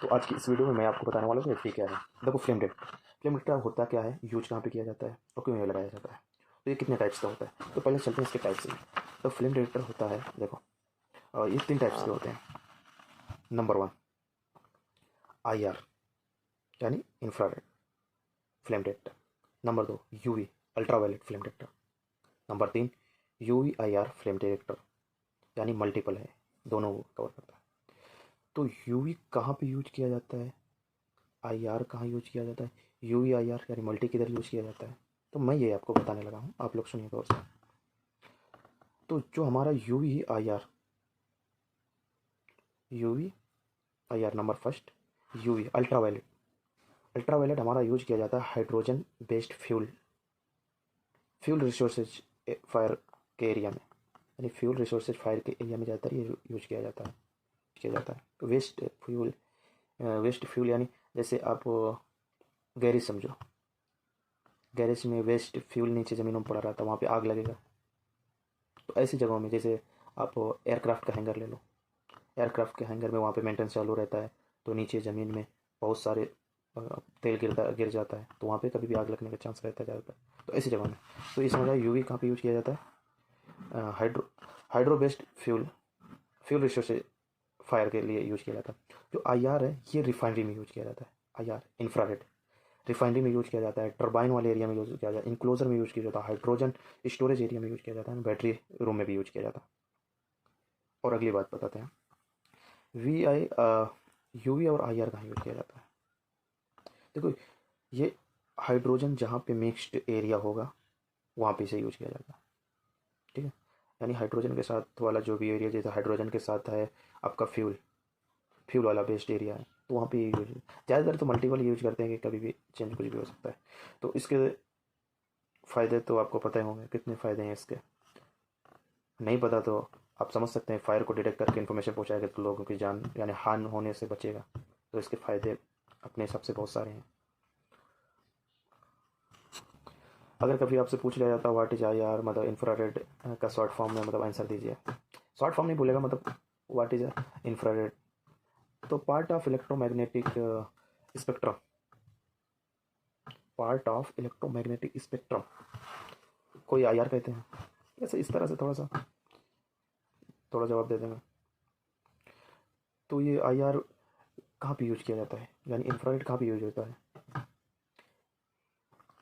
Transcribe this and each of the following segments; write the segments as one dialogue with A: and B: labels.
A: तो आज की इस वीडियो में मैं आपको बताने वाला हूँ कि एचपी क्या है। देखो, फ्लेम डिटेक्टर होता क्या है, यूज कहाँ पे किया जाता है और क्यों ये लगाया जाता है, तो ये कितने टाइप्स का होता है। तो पहले चलते हैं इसके टाइप्स में। तो फ्लेम डिटेक्टर होता है, देखो, ये 3 टाइप्स के होते हैं। नंबर 1 आईआर यानी infrared flame detector. Number 2 UV ultraviolet flame detector. Number 3 UV IR flame detector, यानी मल्टीपल है, दोनों कवर करता है। तो यूवी कहाँ पे यूज किया जाता है, आईआर कहाँ यूज किया जाता है, यूवी आईआर यानी मल्टी किधर यूज किया जाता है, तो मैं ये आपको बताने लगा हूँ, आप लोग सुनिए गौर से। तो जो हमारा UV IR number first, UV ultraviolet हमारा यूज किया जाता है hydrogen based fuel resources fire के एरिया में, यानी फ्यूल रिसोर्सेज फायर के एरिया में ज़्यादातर ये यूज किया जाता है। तो वेस्ट फ्यूल यानी जैसे आप गैरेज समझो, गैरेज में वेस्ट फ्यूल नीचे ज़मीनों में पड़ा रहता है, वहाँ पे आग लगेगा। तो ऐसी जगहों में, जैसे आप एयरक्राफ्ट का हैंगर ले लो, एयरक्राफ्ट के हैंगर में वहाँ पे मेंटेनेंस चालू रहता है, तो नीचे ज़मीन में बहुत सारे तेल गिर जाता है, तो वहाँ पे कभी भी आग लगने का चांस रहता है ज़्यादातर। तो ऐसी जगह में, तो इस समझ यूवी कहाँ पे यूज किया जाता है, hydro based fuel resource fire के लिए यूज किया जाता है। जो आईआर है ये रिफाइनरी में यूज किया जाता है। आईआर इंफ्रारेड रिफाइनरी में यूज किया जाता है, टर्बाइन वाले एरिया में यूज किया जाता है, इंक्लोजर में यूज किया जाता है, हाइड्रोजन स्टोरेज एरिया में यूज किया जाता है, बैटरी रूम में भी यूज किया जाता है। और अगली बात बताते हैं, वी आई यूवी और आईआर कहाँ यूज किया जाता है। देखो, ये हाइड्रोजन जहाँ पे मिक्स्ड एरिया होगा वहाँ पे इसे यूज किया जाता है, ठीक है। यानी हाइड्रोजन के साथ वाला जो भी एरिया, जैसे हाइड्रोजन के साथ है आपका फ्यूल वाला बेस्ड एरिया है, तो वहाँ पे यूज ज़्यादातर तो मल्टीपल यूज करते हैं कि कभी भी चेंज कुछ भी हो सकता है। तो इसके फ़ायदे तो आपको पता ही होंगे, कितने फ़ायदे हैं इसके, नहीं पता तो आप समझ सकते हैं। फायर को डिटेक्ट करके इन्फॉर्मेशन पहुँचाएगा तो लोगों की जान यानी हानि होने से बचेगा। तो इसके फ़ायदे अपने हिसाब से बहुत सारे हैं। अगर कभी आपसे पूछ लिया जाता व्हाट इज आईआर, मतलब इंफ्रारेड का शॉर्ट फॉर्म में मतलब आंसर दीजिए, शॉर्ट फॉर्म नहीं बोलेगा, मतलब व्हाट इज इंफ्रारेड, तो spectrum part of electromagnetic spectrum को ये आईआर कहते हैं। ऐसे इस तरह से थोड़ा जवाब दे देंगे। तो ये आईआर कहाँ पे यूज किया जाता है, यानी इंफ्रारेड कहाँ पे यूज होता है।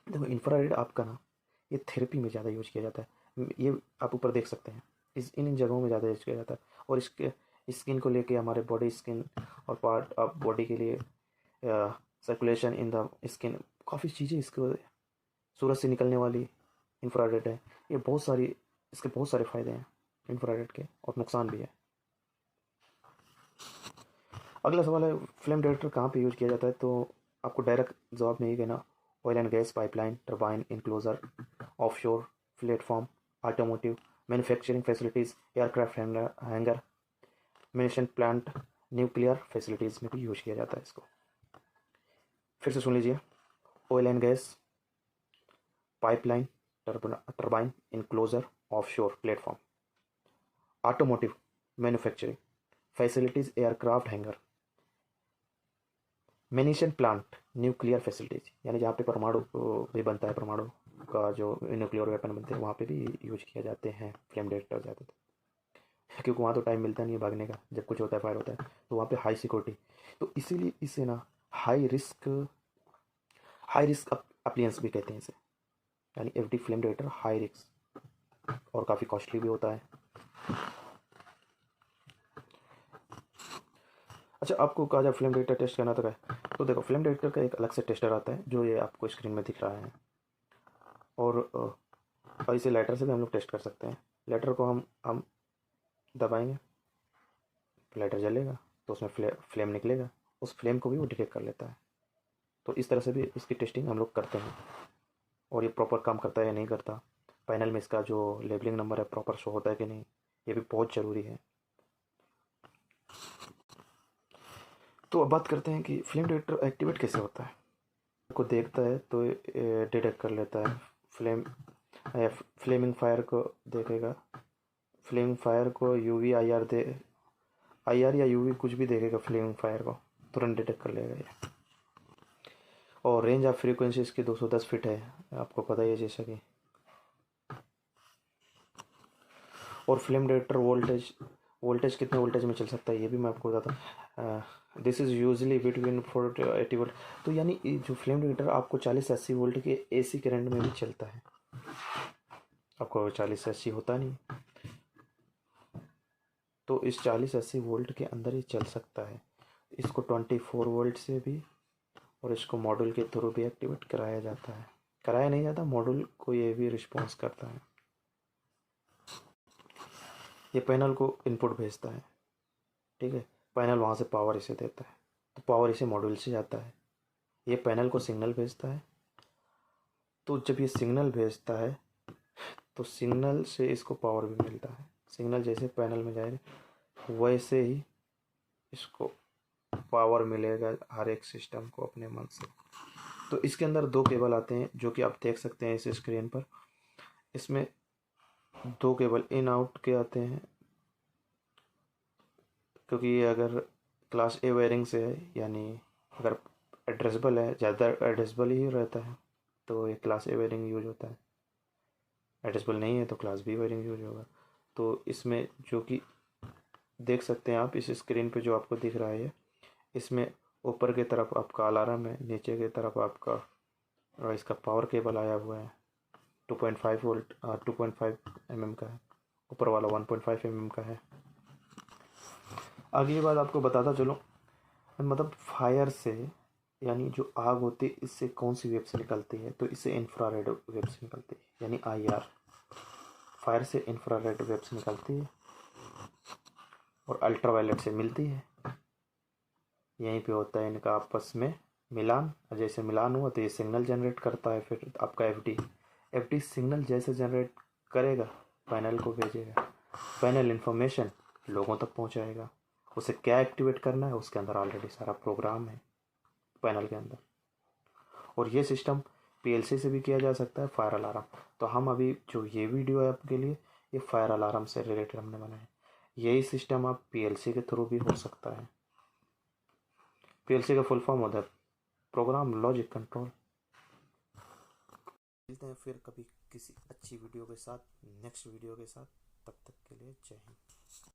A: देखो, इंफ्रारेड आपका ना ये थेरेपी में ज़्यादा यूज किया जाता है, ये आप ऊपर देख सकते हैं, इन जगहों में ज़्यादा यूज किया जाता है। और इसके स्किन को लेके, हमारे बॉडी स्किन और पार्ट ऑफ बॉडी के लिए, सर्कुलेशन इन द स्किन, काफ़ी चीज़ें इसको, सूरज से निकलने वाली इंफ्रारेड है, ये इसके बहुत सारे फ़ायदे हैं इंफ्रारेड के, और नुकसान भी है। अगला सवाल है फ्लेम डिटेक्टर कहाँ पे यूज किया जाता है, तो आपको डायरेक्ट जवाब नहीं देना। Oil and gas pipeline, turbine, enclosure, offshore platform, automotive, manufacturing facilities, aircraft hanger, mission plant, nuclear facilities में भी यूज किया जाता है इसको। फिर से सुन लीजिए, oil and gas pipeline, turbine, enclosure, offshore platform, automotive, manufacturing facilities, aircraft hangar, munition plant, nuclear facilities, यानी जहाँ पे परमाणु भी बनता है, परमाणु का जो न्यूक्लियर वेपन बनते हैं वहाँ पे भी यूज किया जाते हैं फ्लेम डिटेक्टर ज़्यादातर, क्योंकि वहाँ तो टाइम मिलता नहीं है भागने का, जब कुछ होता है, फायर होता है, तो वहाँ पे हाई सिक्योरिटी, तो इसीलिए इसे ना हाई रिस्क अप्लियंस भी कहते हैं इसे, यानी FD flame detector high risk और काफ़ी कॉस्टली भी होता है। अच्छा, आपको कहा जाए फ्लेम डिटेक्टर टेस्ट करना तो है, तो देखो, फ्लेम डिटेक्टर का एक अलग से टेस्टर आता है जो ये आपको स्क्रीन में दिख रहा है, और इसे लाइटर से भी हम लोग टेस्ट कर सकते हैं। लाइटर को हम दबाएंगे, लाइटर जलेगा, तो उसमें फ्लेम निकलेगा, उस फ्लेम को भी वो डिटेक्ट कर लेता है। तो इस तरह से भी इसकी टेस्टिंग हम लोग करते हैं, और ये प्रॉपर काम करता है या नहीं करता, पैनल में इसका जो लेबलिंग नंबर है प्रॉपर शो होता है कि नहीं, ये भी बहुत ज़रूरी है। तो अब बात करते हैं कि फ्लेम डिटेक्टर एक्टिवेट कैसे होता है। को देखता है तो डिटेक्ट कर लेता है, फ्लेमिंग फायर को देखेगा, फ्लेमिंग फायर को यूवी आईआर या यूवी कुछ भी देखेगा फ्लेमिंग फायर को, तुरंत डिटेक्ट कर लेगा ये। और रेंज ऑफ फ्रीक्वेंसी इसकी 210 फीट है, आपको पता ही है जैसा कि। और फ्लेम डिटेक्टर वोल्टेज कितने वोल्टेज में चल सकता है ये भी मैं आपको बताता हूँ। This is usually between 4 to 80 volt. तो यानी जो फ्लेम डिटेक्टर आपको 40-80 वोल्ट के AC करंट में भी चलता है, आपको 40-80 होता नहीं, तो इस 40-80 वोल्ट के अंदर ही चल सकता है। इसको 24 वोल्ट से भी और इसको मॉड्यूल के थ्रू भी एक्टिवेट कराया जाता है, कराया नहीं जाता, मॉड्यूल को ये भी रिस्पॉन्स करता है। ये पैनल को इनपुट भेजता है, ठीक है, पैनल वहाँ से पावर इसे देता है, तो पावर इसे मॉड्यूल से जाता है, ये पैनल को सिग्नल भेजता है। तो जब ये सिग्नल भेजता है तो सिग्नल से इसको पावर भी मिलता है। सिग्नल जैसे पैनल में जाएगा वैसे ही इसको पावर मिलेगा हर एक सिस्टम को अपने मन से। तो इसके अंदर 2 केबल आते हैं जो कि आप देख सकते हैं इस स्क्रीन पर। इसमें 2 केबल इन आउट के आते हैं, क्योंकि ये अगर क्लास A वायरिंग से है, यानी अगर एड्रेसेबल है, ज़्यादा एड्रेसेबल ही रहता है तो ये क्लास A वायरिंग यूज होता है, एड्रेसेबल नहीं है तो क्लास B वायरिंग यूज होगा। तो इसमें जो कि देख सकते हैं आप इस स्क्रीन पे जो आपको दिख रहा है, इसमें ऊपर की तरफ आपका अलार्म है, नीचे की तरफ आपका इसका पावर केबल आया हुआ है 2.5 वोल्ट 2.5 mm का है, ऊपर वाला 1.5 mm का है। अगली बात आपको बताता चलो, मतलब फायर से यानी जो आग होती है इससे कौन सी वेव्स निकलती है, तो इससे इंफ्रारेड वेव्स निकलती है, यानी IR। फायर से इंफ्रारेड वेव्स निकलती है और अल्ट्रावायलेट से मिलती है। यहीं पे होता है इनका आपस में मिलान, जैसे मिलान हुआ तो ये सिग्नल जनरेट करता है, फिर आपका FD सिग्नल जैसे जनरेट करेगा पैनल को भेजेगा, पैनल इंफॉर्मेशन लोगों तक पहुंचाएगा, उसे क्या एक्टिवेट करना है उसके अंदर ऑलरेडी सारा प्रोग्राम है पैनल के अंदर। और ये सिस्टम PLC से भी किया जा सकता है, फायर अलार्म। तो हम अभी जो ये वीडियो है आपके लिए ये फायर अलार्म से रिलेटेड हमने बनाया है। यही सिस्टम आप PLC के थ्रू भी हो सकता है। PLC का फुल फॉर्म होता है प्रोग्राम लॉजिक कंट्रोल। मिलते हैं फिर कभी किसी अच्छी वीडियो के साथ, नेक्स्ट वीडियो के साथ, तब तक के लिए जय हिंद।